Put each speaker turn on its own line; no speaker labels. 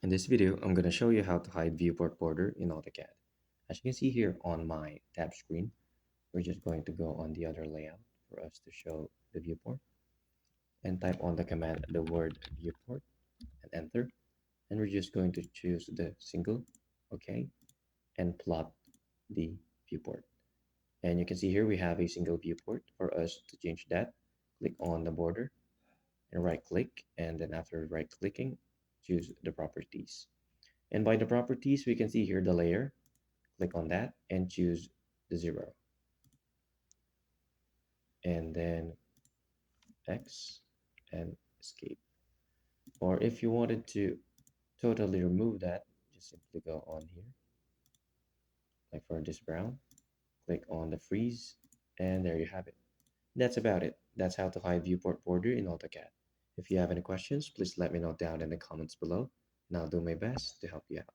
In this video, I'm going to show you how to hide viewport border in AutoCAD. As you can see here on my tab screen, we're just going to go on the other layout for us to show the viewport and type on the command the word viewport and enter. And we're just going to choose the single, okay, and plot the viewport. And you can see here we have a single viewport. For us to change that, click on the border and right click, and then after right clicking, choose the properties. And by the properties, we can see here the layer. Click on that and choose the 0. And then X and escape. Or if you wanted to totally remove that, just simply go on here, like for this brown, click on the freeze, and there you have it. That's about it. That's how to hide viewport border in AutoCAD. If you have any questions, please let me know down in the comments below, and I'll do my best to help you out.